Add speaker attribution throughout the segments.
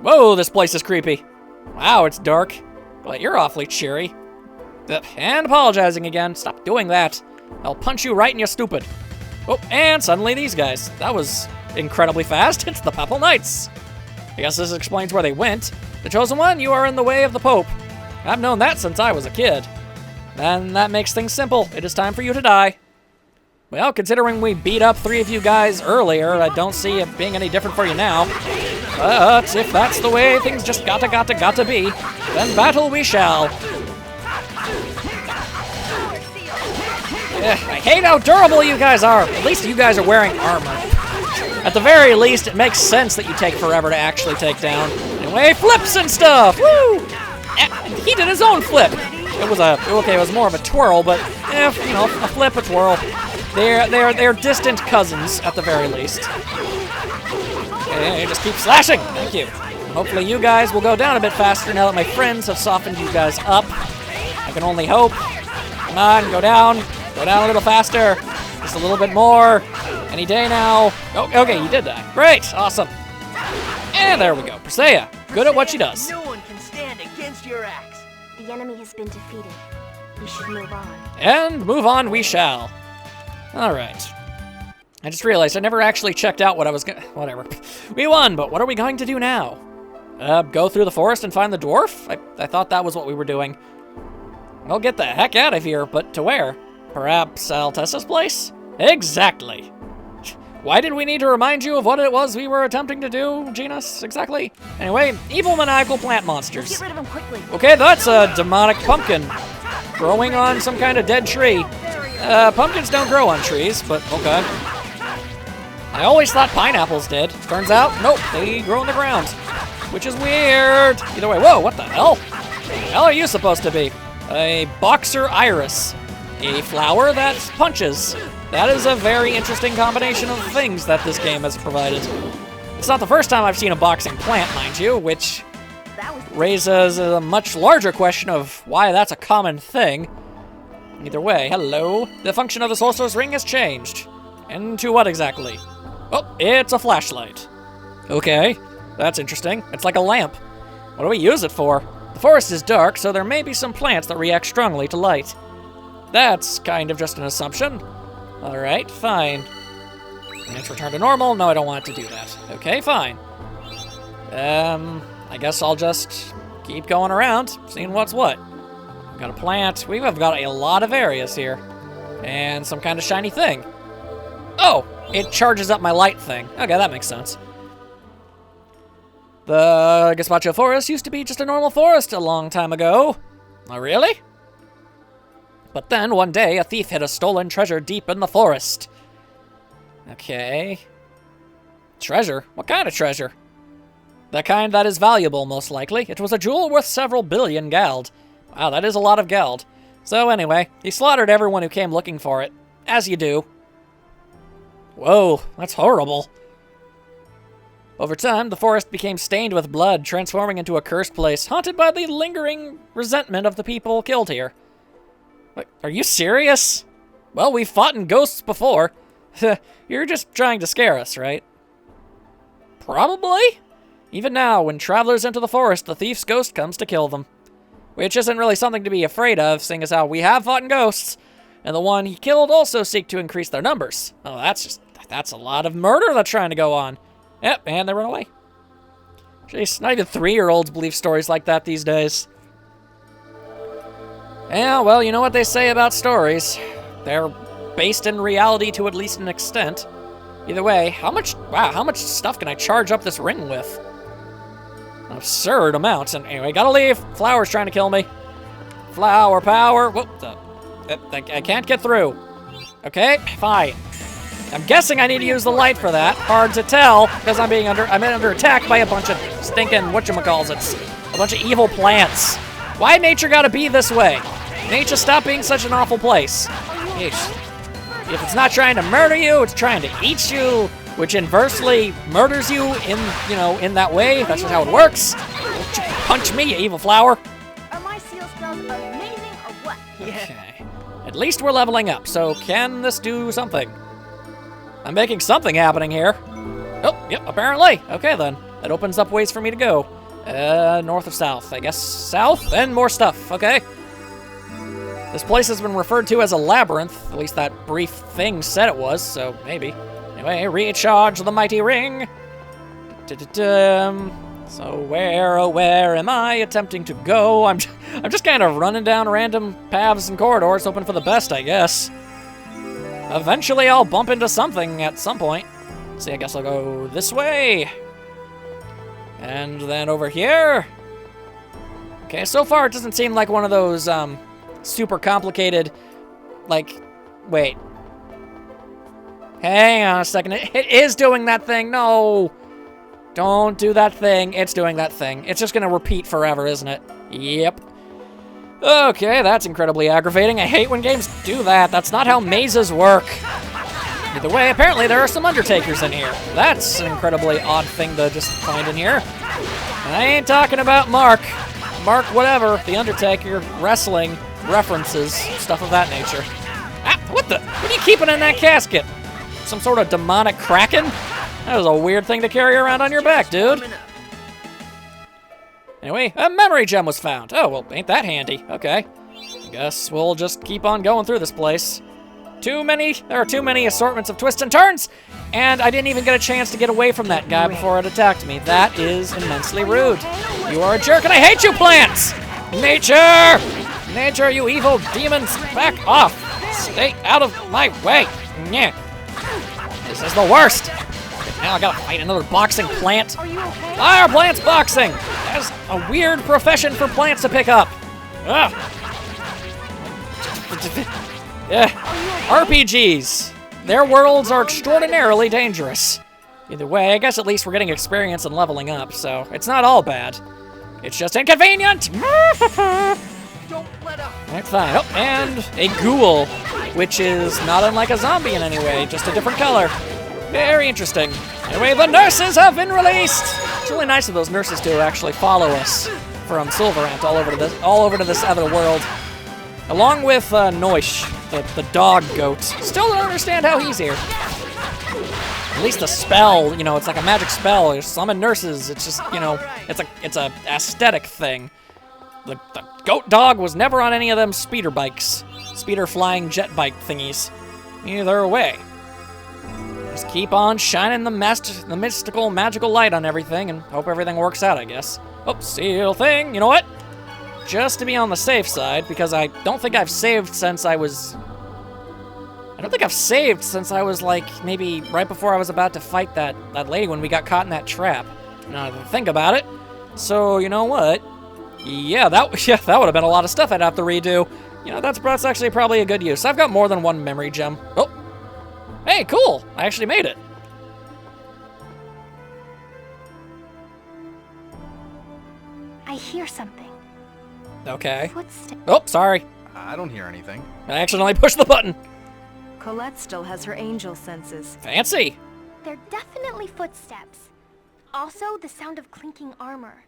Speaker 1: Whoa, this place is creepy. Wow, it's dark. But you're awfully cheery. And apologizing again. Stop doing that. I'll punch you right in your stupid. Oh, and suddenly these guys. That was incredibly fast. It's the Papal Knights. I guess this explains where they went. The Chosen One, you are in the way of the Pope. I've known that since I was a kid. And that makes things simple. It is time for you to die. Well, considering we beat up 3 of you guys earlier, I don't see it being any different for you now. But if that's the way things just gotta be, then battle we shall. I hate how durable you guys are. At least you guys are wearing armor. At the very least, it makes sense that you take forever to actually take down. Anyway, flips and stuff. Woo! He did his own flip. It was more of a twirl, but you know, a flip, a twirl. They're distant cousins at the very least. Okay, just keep slashing. Thank you. Hopefully you guys will go down a bit faster now that my friends have softened you guys up. I can only hope. Come on, go down. Go down a little faster. Just a little bit more. Any day now. Oh, okay, you did die. Great, awesome. And there we go. Persea, good at what she does.
Speaker 2: No one can stand against your axe.
Speaker 3: The enemy has been defeated. We should move on.
Speaker 1: And move on we shall. All right. I just realized I never actually checked out what I was whatever. We won, but what are we going to do now? Go through the forest and find the dwarf? I thought that was what we were doing. Well, get the heck out of here, but to where? Perhaps Altessa's place? Exactly. Why did we need to remind you of what it was we were attempting to do, Genus? Exactly. Anyway, evil maniacal plant monsters.
Speaker 3: Get rid of them quickly.
Speaker 1: Okay, that's a demonic pumpkin growing on some kind of dead tree. Pumpkins don't grow on trees, but okay. I always thought pineapples did. Turns out, nope, they grow on the ground, which is weird. Either way, whoa, what the hell? What the hell are you supposed to be? A boxer iris. A flower that punches. That is a very interesting combination of things that this game has provided. It's not the first time I've seen a boxing plant, mind you, which raises a much larger question of why that's a common thing. Either way, hello. The function of the Sorcerer's Ring has changed. Into what exactly? Oh, it's a flashlight. Okay, that's interesting. It's like a lamp. What do we use it for? The forest is dark, so there may be some plants that react strongly to light. That's kind of just an assumption. All right, fine. Let's return to normal. No, I don't want it to do that. Okay, fine. I guess I'll just keep going around, seeing what's what. We've got a plant. We've got a lot of areas here. And some kind of shiny thing. Oh, it charges up my light thing. Okay, that makes sense. The Gazpacho Forest used to be just a normal forest a long time ago. Oh, really? But then, one day, a thief hid a stolen treasure deep in the forest. Okay. Treasure? What kind of treasure? The kind that is valuable, most likely. It was a jewel worth several billion gald. Wow, that is a lot of gald. So anyway, he slaughtered everyone who came looking for it. As you do. Whoa, that's horrible. Over time, the forest became stained with blood, transforming into a cursed place, haunted by the lingering resentment of the people killed here. Wait, are you serious? Well, we've fought in ghosts before. You're just trying to scare us, right? Probably. Even now, when travelers enter the forest, the thief's ghost comes to kill them. Which isn't really something to be afraid of, seeing as how we have fought in ghosts, and the one he killed also seek to increase their numbers. Oh, that's a lot of murder that's trying to go on. Yep, and they run away. Jeez, not even 3-year-olds believe stories like that these days. Yeah, well, you know what they say about stories. They're based in reality to at least an extent. Either way, how much stuff can I charge up this ring with? An absurd amount. And anyway, gotta leave. Flower's trying to kill me. Flower power. Whoop, I can't get through. Okay, fine. I'm guessing I need to use the light for that. Hard to tell, because I'm under attack by a bunch of stinking whatchamacallits. A bunch of evil plants. Why nature gotta be this way? Nature, stop being such an awful place. If it's not trying to murder you, it's trying to eat you, which inversely murders you in that way. That's just how it works. Don't you punch me, you evil flower.
Speaker 3: Are my seal spells amazing or what?
Speaker 1: Okay. At least we're leveling up, so can this do something? I'm making something happening here. Oh, yep, apparently. Okay, then. That opens up ways for me to go. North or south? I guess south, and more stuff. Okay. This place has been referred to as a labyrinth. At least that brief thing said it was, so maybe. Anyway, recharge the mighty ring. So where am I attempting to go? I'm just kind of running down random paths and corridors, hoping for the best, I guess. Eventually, I'll bump into something at some point. See, I guess I'll go this way. And then over here. Okay, so far it doesn't seem like one of those, super complicated, like, wait. Hang on a second, it is doing that thing, no! Don't do that thing, it's doing that thing. It's just gonna repeat forever, isn't it? Yep. Okay, that's incredibly aggravating. I hate when games do that. That's not how mazes work. Either way, apparently there are some Undertakers in here. That's an incredibly odd thing to just find in here. And I ain't talking about Mark. Mark whatever, the Undertaker, wrestling, references, stuff of that nature. Ah, what are you keeping in that casket? Some sort of demonic kraken? That was a weird thing to carry around on your back, dude. Anyway, a memory gem was found. Oh, well, ain't that handy. Okay. I guess we'll just keep on going through this place. There are too many assortments of twists and turns, and I didn't even get a chance to get away from that guy before it attacked me. That is immensely rude. You are a jerk, and I hate you, plants! Nature! Nature, you evil demons, back off! Stay out of my way! Yeah. This is the worst! Now I gotta fight another boxing plant. Why are plants boxing? That's a weird profession for plants to pick up. Ugh. Yeah. RPGs. Their worlds are extraordinarily dangerous. Either way, I guess at least we're getting experience and leveling up, so it's not all bad. It's just inconvenient!
Speaker 2: Don't let up.
Speaker 1: That's fine. Oh, and a ghoul, which is not unlike a zombie in any way, just a different color. Very interesting. Anyway, the nurses have been released! It's really nice of those nurses to actually follow us from Silverant all over to this other world. Along with Noish, the dog goat. Still don't understand how he's here. At least the spell, you know, it's like a magic spell. You summon nurses. It's just, you know, it's a aesthetic thing. The goat dog was never on any of them speeder bikes. Speeder flying jet bike thingies. Either way. Just keep on shining the mystical, magical light on everything and hope everything works out, I guess. Oh, seal thing. You know what? Just to be on the safe side, because I don't think I've saved since I was... like, maybe right before I was about to fight that lady when we got caught in that trap. Now that I think about it. So, you know what? Yeah, that would have been a lot of stuff I'd have to redo. You know, that's actually probably a good use. I've got more than one memory gem. Oh! Hey, cool! I actually made it.
Speaker 3: I hear something.
Speaker 1: Okay.
Speaker 3: Footsteps.
Speaker 1: Oh, sorry.
Speaker 4: I don't hear anything.
Speaker 1: I accidentally pushed the button.
Speaker 5: Colette still has her angel senses.
Speaker 1: Fancy.
Speaker 3: They're definitely footsteps. Also, the sound of clinking armor.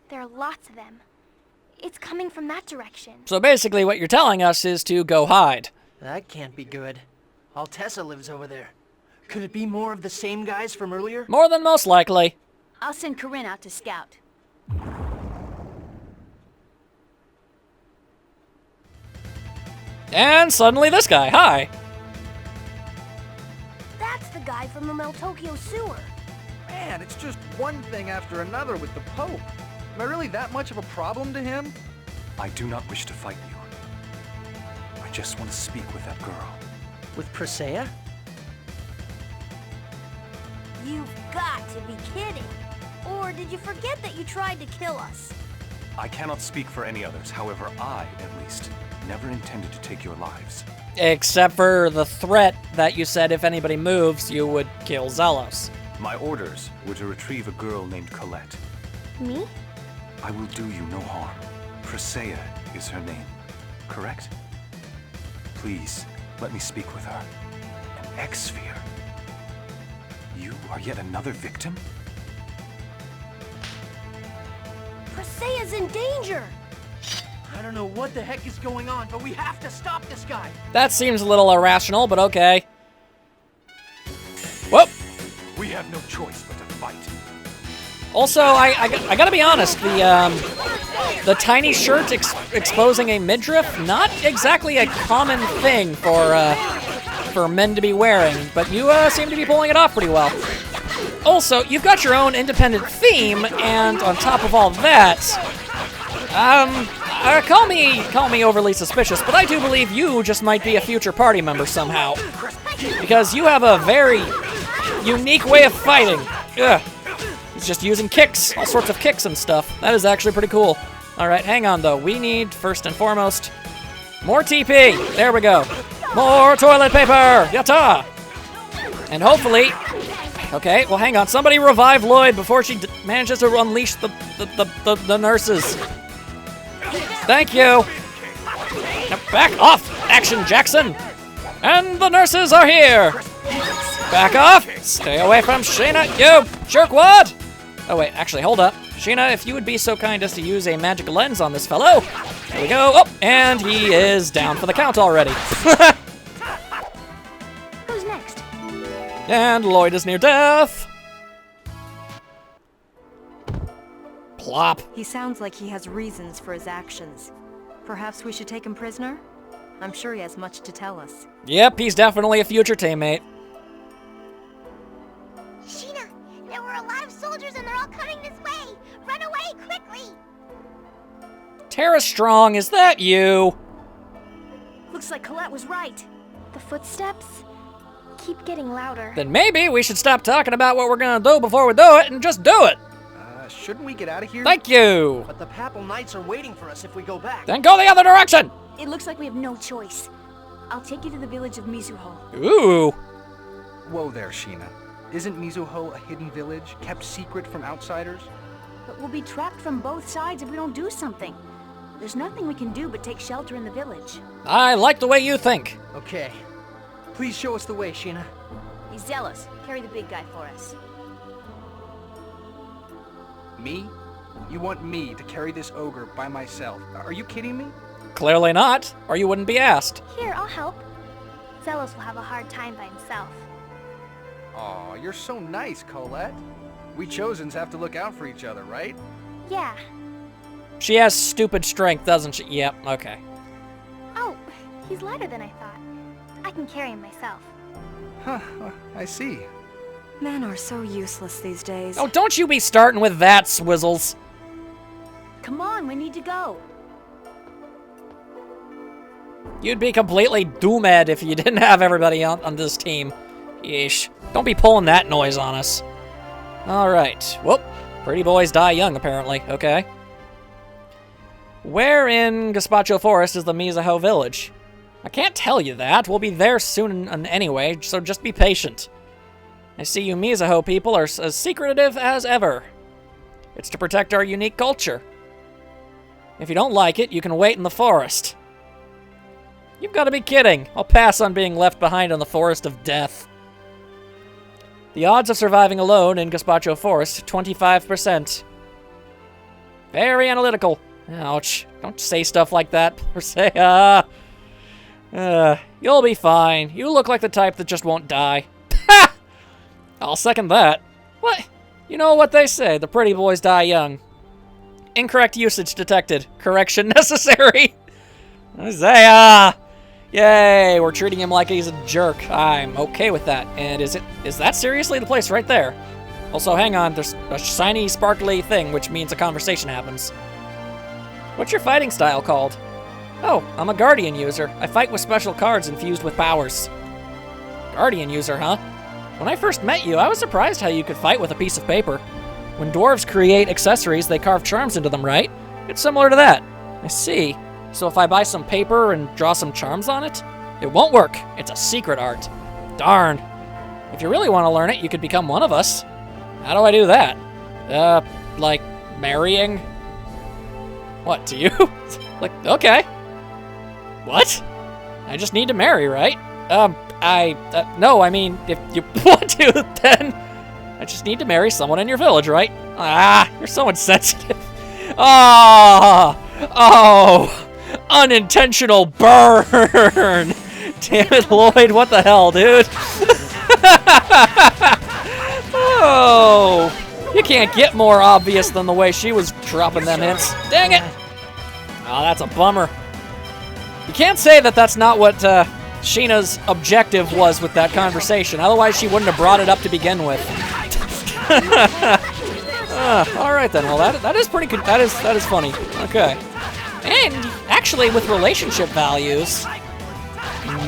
Speaker 3: There are lots of them. It's coming from that direction.
Speaker 1: So basically what you're telling us is to go hide.
Speaker 2: That can't be good. Altessa lives over there. Could it be more of the same guys from earlier?
Speaker 1: More than most likely.
Speaker 3: I'll send Corinne out to scout.
Speaker 1: And suddenly this guy, hi.
Speaker 3: That's the guy from the Meltokyo sewer.
Speaker 4: Man, it's just one thing after another with the Pope. Am I really that much of a problem to him?
Speaker 6: I do not wish to fight you. I just want to speak with that girl.
Speaker 2: With Presea?
Speaker 3: You've got to be kidding. Or did you forget that you tried to kill us?
Speaker 6: I cannot speak for any others. However, I, at least, never intended to take your lives.
Speaker 1: Except for the threat that you said if anybody moves, you would kill Zelos.
Speaker 6: My orders were to retrieve a girl named Colette.
Speaker 3: Me?
Speaker 6: I will do you no harm. Presea is her name, correct? Please, let me speak with her. An X-Sphere. You are yet another victim?
Speaker 3: Presea's in danger!
Speaker 2: I don't know what the heck is going on, but we have to stop this guy!
Speaker 1: That seems a little irrational, but okay. Whoop!
Speaker 6: We have no choice but to fight.
Speaker 1: Also, I gotta be honest, the tiny shirt exposing a midriff, not exactly a common thing for men to be wearing, but you seem to be pulling it off pretty well. Also, you've got your own independent theme, and on top of all that, call me overly suspicious, but I do believe you just might be a future party member somehow, because you have a very unique way of fighting. Ugh. It's just using kicks, all sorts of kicks and stuff. That is actually pretty cool. All right, hang on though. We need, first and foremost, more TP. There we go. More toilet paper. Yatta! And hopefully, okay, well hang on. Somebody revive Lloyd before she manages to unleash the nurses. Thank you. Now back off, Action Jackson. And the nurses are here. Back off. Stay away from Sheena, you jerkwad. Oh wait, actually, hold up. Sheena, if you would be so kind as to use a magic lens on this fellow. There we go. Oh, and he is down for the count already.
Speaker 3: Who's next?
Speaker 1: And Lloyd is near death. Plop.
Speaker 5: He sounds like he has reasons for his actions. Perhaps we should take him prisoner? I'm sure he has much to tell us.
Speaker 1: Yep, he's definitely a future teammate.
Speaker 3: Sheena, there were a lot of soldiers and they're all coming this way. Run away quickly.
Speaker 1: Tara Strong, is that you?
Speaker 5: Looks like Colette was right.
Speaker 3: The footsteps keep getting louder.
Speaker 1: Then maybe we should stop talking about what we're gonna do before we do it and just do it.
Speaker 4: Shouldn't we get out of here?
Speaker 1: Thank you.
Speaker 2: But the Papal Knights are waiting for us if we go back.
Speaker 1: Then go the other direction.
Speaker 5: It looks like we have no choice. I'll take you to the village of Mizuo.
Speaker 1: Ooh.
Speaker 4: Whoa there, Sheena. Isn't Mizuo a hidden village, kept secret from outsiders?
Speaker 5: But we'll be trapped from both sides if we don't do something. There's nothing we can do but take shelter in the village.
Speaker 1: I like the way you think.
Speaker 2: Okay. Please show us the way, Sheena.
Speaker 5: He's zealous. Carry the big guy for us.
Speaker 4: Me? You want me to carry this ogre by myself? Are you kidding me?
Speaker 1: Clearly not, or you wouldn't be asked.
Speaker 3: Here, I'll help. Zealous will have a hard time by himself.
Speaker 4: Aw, you're so nice, Colette. We Chosens have to look out for each other, right?
Speaker 3: Yeah.
Speaker 1: She has stupid strength, doesn't she? Yep, okay.
Speaker 3: Oh, he's lighter than I thought. I can carry him myself.
Speaker 4: Huh, I see.
Speaker 5: Men are so useless these days.
Speaker 1: Oh, don't you be starting with that, Swizzles.
Speaker 5: Come on, we need to go.
Speaker 1: You'd be completely doomed if you didn't have everybody on this team. Yeesh. Don't be pulling that noise on us. Alright. Whoop. Pretty boys die young, apparently. Okay. Where in Gazpacho Forest is the Mizuo village? I can't tell you that. We'll be there soon anyway, so just be patient. I see you Mizuo people are as secretive as ever. It's to protect our unique culture. If you don't like it, you can wait in the forest. You've got to be kidding. I'll pass on being left behind in the forest of death. The odds of surviving alone in Gazpacho Forest, 25%. Very analytical. Ouch. Don't say stuff like that, Persea. You'll be fine. You look like the type that just won't die. Ha! I'll second that. What? You know what they say, the pretty boys die young. Incorrect usage detected. Correction necessary. Isaiah! Yay, we're treating him like he's a jerk. I'm okay with that. And is that seriously the place right there? Also, hang on, there's a shiny, sparkly thing, which means a conversation happens. What's your fighting style called? Oh, I'm a Guardian user. I fight with special cards infused with powers. Guardian user, huh? When I first met you, I was surprised how you could fight with a piece of paper. When dwarves create accessories, they carve charms into them, right? It's similar to that. I see. So if I buy some paper and draw some charms on it? It won't work. It's a secret art. Darn. If you really want to learn it, you could become one of us. How do I do that? Like marrying? What, to you? Like, okay. What? I just need to marry, right? No, I mean, if you want to, then I just need to marry someone in your village, right? Ah, you're so insensitive. Oh, unintentional burn. Damn it, Lloyd, what the hell, dude? Oh, You can't get more obvious than the way she was dropping them hints. Dang it! Oh, that's a bummer. You can't say that that's not what Sheena's objective was with that conversation. Otherwise, she wouldn't have brought it up to begin with. All right then. Well, that is pretty good. That is funny. Okay. And actually, with relationship values,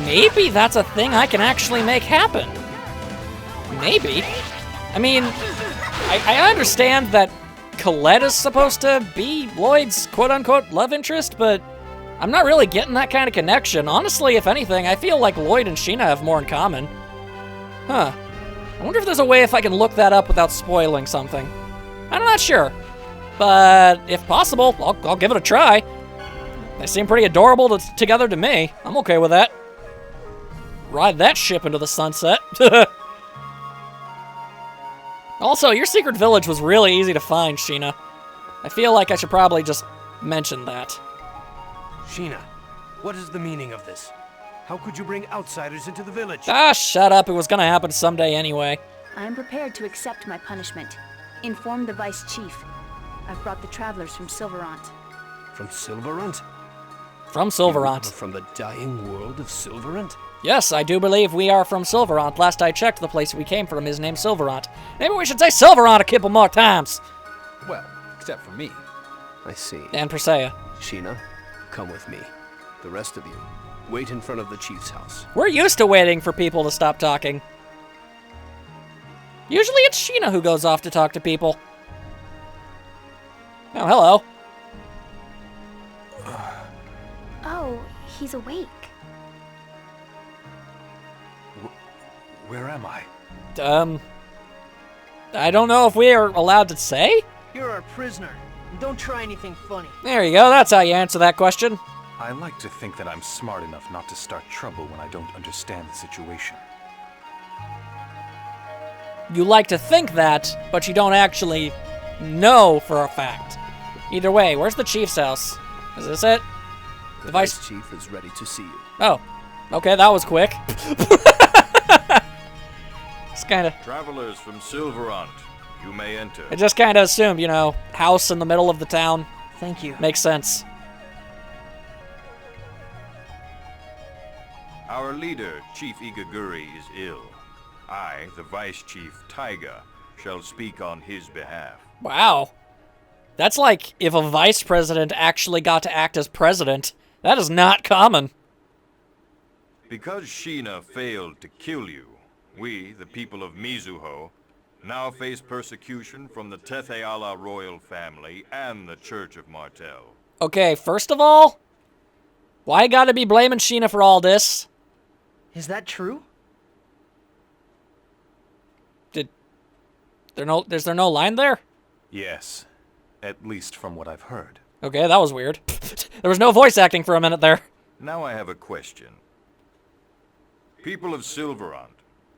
Speaker 1: maybe that's a thing I can actually make happen. Maybe. I mean, I understand that Colette is supposed to be Lloyd's quote-unquote love interest, but I'm not really getting that kind of connection. Honestly, if anything, I feel like Lloyd and Sheena have more in common. Huh. I wonder if there's a way if I can look that up without spoiling something. I'm not sure. But if possible, I'll give it a try. They seem pretty adorable together to me. I'm okay with that. Ride that ship into the sunset. Also, your secret village was really easy to find, Sheena. I feel like I should probably just mention that.
Speaker 7: Sheena, what is the meaning of this? How could you bring outsiders into the village?
Speaker 1: Ah, shut up. It was gonna happen someday anyway.
Speaker 8: I am prepared to accept my punishment. Inform the Vice Chief. I've brought the travelers from Silverant.
Speaker 7: From Silverant?
Speaker 1: From Silverant.
Speaker 7: From the dying world of Silverant?
Speaker 1: Yes, I do believe we are from Silverant. Last I checked, the place we came from is named Silverant. Maybe we should say Silverant a couple more times.
Speaker 7: Well, except for me. I see.
Speaker 1: And Persea.
Speaker 7: Sheena, come with me. The rest of you, wait in front of the chief's house.
Speaker 1: We're used to waiting for people to stop talking. Usually it's Sheena who goes off to talk to people. Oh, hello.
Speaker 3: Oh, he's awake.
Speaker 6: Where am I?
Speaker 1: I don't know if we are allowed to say?
Speaker 2: You're our prisoner. And don't try anything funny.
Speaker 1: There you go, that's how you answer that question.
Speaker 6: I like to think that I'm smart enough not to start trouble when I don't understand the situation.
Speaker 1: You like to think that, but you don't actually know for a fact. Either way, where's the chief's house? Is this it?
Speaker 7: The Vice Chief is ready to see you.
Speaker 1: Oh, okay, that was quick. It's kind of...
Speaker 9: Travelers from Silverant, you may enter.
Speaker 1: I just kind of assumed, you know, house in the middle of the town.
Speaker 2: Thank you.
Speaker 1: Makes sense.
Speaker 9: Our leader, Chief Igaguri, is ill. I, the Vice Chief Taiga, shall speak on his behalf.
Speaker 1: Wow. That's like if a vice president actually got to act as president. That is not common.
Speaker 9: Because Sheena failed to kill you, we, the people of Mizuo, now face persecution from the Tetheala royal family and the Church of Martel.
Speaker 1: Okay, first of all, why gotta be blaming Sheena for all this?
Speaker 2: Is that true?
Speaker 1: Is there no line there?
Speaker 6: Yes, at least from what I've heard.
Speaker 1: Okay, that was weird. There was no voice acting for a minute there.
Speaker 9: Now I have a question. People of Silverant,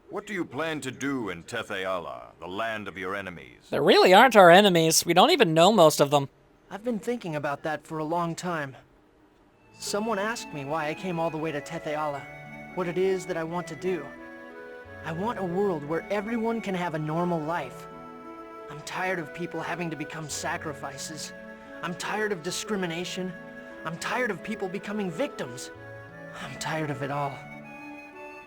Speaker 9: what do you plan to do in Tetheala, the land of your enemies?
Speaker 1: There really aren't our enemies. We don't even know most of them.
Speaker 2: I've been thinking about that for a long time. Someone asked me why I came all the way to Tetheala, what it is that I want to do. I want a world where everyone can have a normal life. I'm tired of people having to become sacrifices. I'm tired of discrimination. I'm tired of people becoming victims. I'm tired of it all.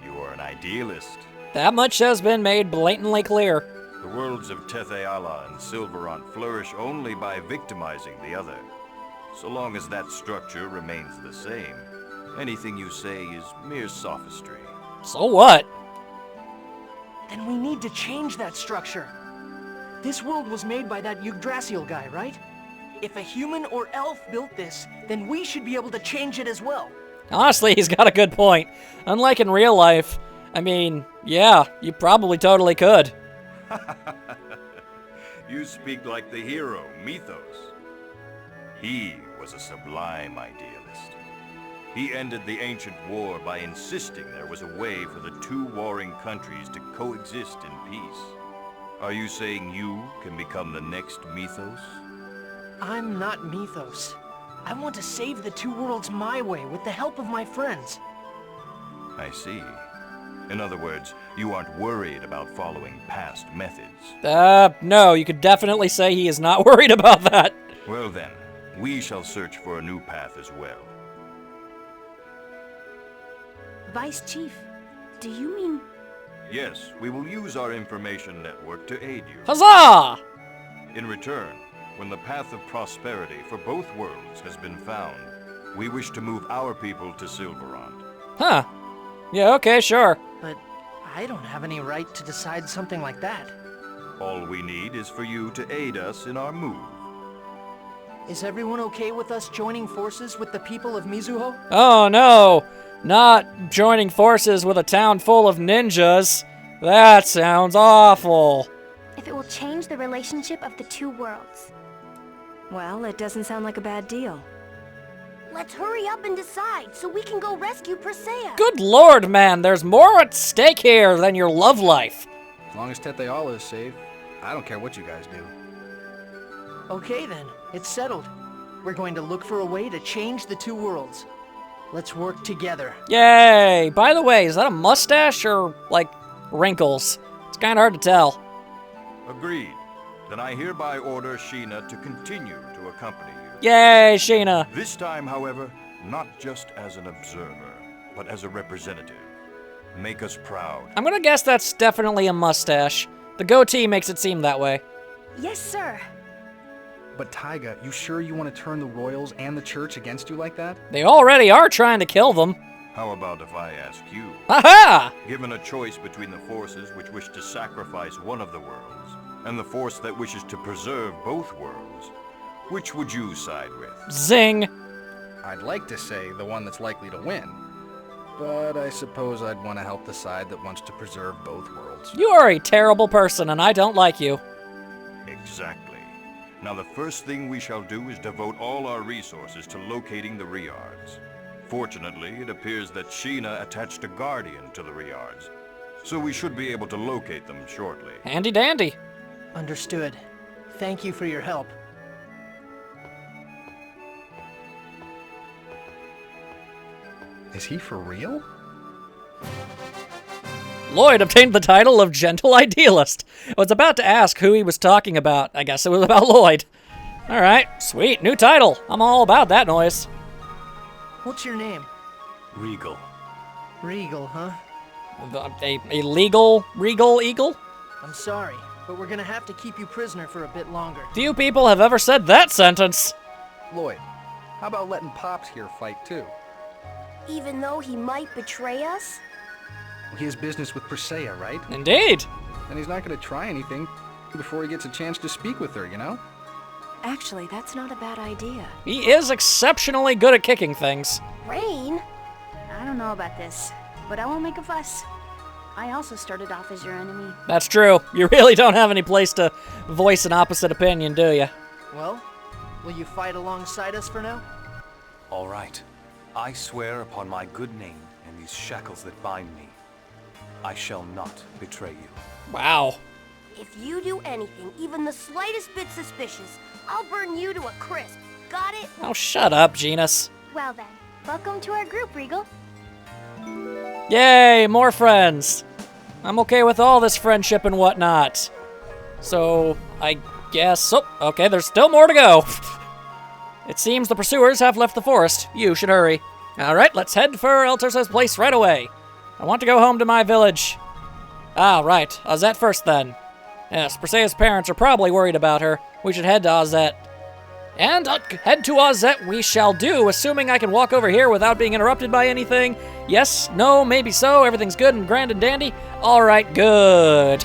Speaker 9: You are an idealist.
Speaker 1: That much has been made blatantly clear.
Speaker 9: The worlds of Tetheala and Silverant flourish only by victimizing the other. So long as that structure remains the same, anything you say is mere sophistry.
Speaker 1: So what?
Speaker 2: Then we need to change that structure. This world was made by that Yggdrasil guy, right? If a human or elf built this, then we should be able to change it as well.
Speaker 1: Honestly, he's got a good point. Unlike in real life, I mean, yeah, you probably totally could.
Speaker 9: You speak like the hero, Mythos. He was a sublime idealist. He ended the ancient war by insisting there was a way for the two warring countries to coexist in peace. Are you saying you can become the next Mythos?
Speaker 2: I'm not Mythos. I want to save the two worlds my way with the help of my friends.
Speaker 9: I see. In other words, you aren't worried about following past methods.
Speaker 1: No, you could definitely say he is not worried about that.
Speaker 9: Well then, we shall search for a new path as well.
Speaker 8: Vice Chief, do you mean...
Speaker 9: Yes, we will use our information network to aid you.
Speaker 1: Huzzah!
Speaker 9: In return, when the path of prosperity for both worlds has been found, we wish to move our people to Silverond.
Speaker 1: Huh. Yeah, okay, sure.
Speaker 2: But I don't have any right to decide something like that.
Speaker 9: All we need is for you to aid us in our move.
Speaker 2: Is everyone okay with us joining forces with the people of Mizuo?
Speaker 1: Oh no! Not joining forces with a town full of ninjas. That sounds awful.
Speaker 3: If it will change the relationship of the two worlds.
Speaker 5: Well, it doesn't sound like a bad deal.
Speaker 3: Let's hurry up and decide so we can go rescue Persea.
Speaker 1: Good lord, man, there's more at stake here than your love life.
Speaker 4: As long as Tetheala is safe, I don't care what you guys do.
Speaker 2: Okay then, it's settled. We're going to look for a way to change the two worlds. Let's work together.
Speaker 1: Yay! By the way, is that a mustache or, like, wrinkles? It's kind of hard to tell.
Speaker 9: Agreed. Then I hereby order Sheena to continue to accompany you.
Speaker 1: Yay, Sheena!
Speaker 9: This time, however, not just as an observer, but as a representative. Make us proud.
Speaker 1: I'm gonna guess that's definitely a mustache. The goatee makes it seem that way.
Speaker 3: Yes, sir.
Speaker 4: But Taiga, you sure you want to turn the Royals and the Church against you like that?
Speaker 1: They already are trying to kill them.
Speaker 9: How about if I ask you?
Speaker 1: Aha!
Speaker 9: Given a choice between the forces which wish to sacrifice one of the worlds, and the force that wishes to preserve both worlds, which would you side with?
Speaker 1: Zing!
Speaker 4: I'd like to say the one that's likely to win, but I suppose I'd want to help the side that wants to preserve both worlds.
Speaker 1: You are a terrible person, and I don't like you.
Speaker 9: Exactly. Now the first thing we shall do is devote all our resources to locating the Riards. Fortunately, it appears that Sheena attached a guardian to the Riards, so we should be able to locate them shortly.
Speaker 1: Handy dandy.
Speaker 2: Understood. Thank you for your help.
Speaker 4: Is he for real?
Speaker 1: Lloyd obtained the title of Gentle Idealist. I was about to ask who he was talking about. I guess it was about Lloyd. Alright, sweet, new title. I'm all about that noise.
Speaker 2: What's your name?
Speaker 6: Regal.
Speaker 2: Regal, huh?
Speaker 1: A legal Regal Eagle?
Speaker 2: I'm sorry, but we're gonna have to keep you prisoner for a bit longer.
Speaker 1: Few people have ever said that sentence.
Speaker 4: Lloyd, how about letting Pops here fight too?
Speaker 3: Even though he might betray us?
Speaker 4: He has business with Persea, right?
Speaker 1: Indeed.
Speaker 4: And he's not going to try anything before he gets a chance to speak with her, you know?
Speaker 5: Actually, that's not a bad idea.
Speaker 1: He is exceptionally good at kicking things.
Speaker 3: Rain?
Speaker 8: I don't know about this, but I won't make a fuss. I also started off as your enemy.
Speaker 1: That's true. You really don't have any place to voice an opposite opinion, do you?
Speaker 2: Well, will you fight alongside us for now?
Speaker 6: All right. I swear upon my good name and these shackles that bind me, I shall not betray you.
Speaker 1: Wow.
Speaker 3: If you do anything, even the slightest bit suspicious, I'll burn you to a crisp. Got it?
Speaker 1: Oh, shut up, Genus.
Speaker 3: Well then, welcome to our group, Regal.
Speaker 1: Yay, more friends. I'm okay with all this friendship and whatnot. So, I guess... Oh, okay, there's still more to go. It seems the pursuers have left the forest. You should hurry. Alright, let's head for Eltersa's place right away. I want to go home to my village. Ah, right. Ozette first, then. Yes, Persea's parents are probably worried about her. We should head to Ozette. And head to Ozette we shall do, assuming I can walk over here without being interrupted by anything. Yes, no, maybe so. Everything's good and grand and dandy. All right, good.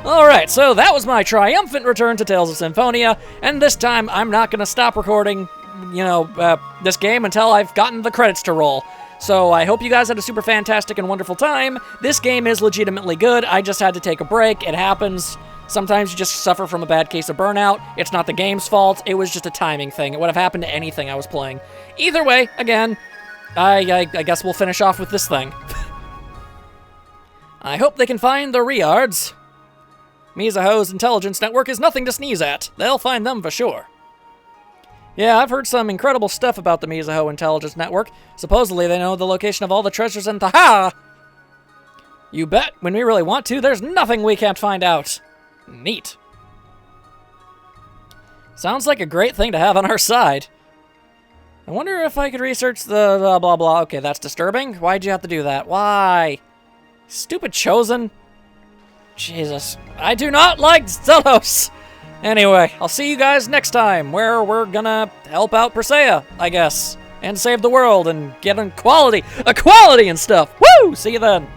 Speaker 1: All right, so that was my triumphant return to Tales of Symphonia, and this time I'm not going to stop recording, this game until I've gotten the credits to roll. So I hope you guys had a super fantastic and wonderful time. This game is legitimately good. I just had to take a break. It happens. Sometimes you just suffer from a bad case of burnout. It's not the game's fault. It was just a timing thing. It would have happened to anything I was playing. Either way, again, I guess we'll finish off with this thing. I hope they can find the Riards. Mizuo's intelligence network is nothing to sneeze at. They'll find them for sure. Yeah, I've heard some incredible stuff about the Mizuo intelligence network. Supposedly they know the location of all the treasures in Taha. You bet. When we really want to, there's nothing we can't find out. Neat. Sounds like a great thing to have on our side. I wonder if I could research the blah blah blah. Okay, that's disturbing. Why'd you have to do that? Why? Stupid Chosen. Jesus. I do not like Zelos. Anyway, I'll see you guys next time, where we're gonna help out Persea, I guess. And save the world and get equality and stuff. Woo! See you then.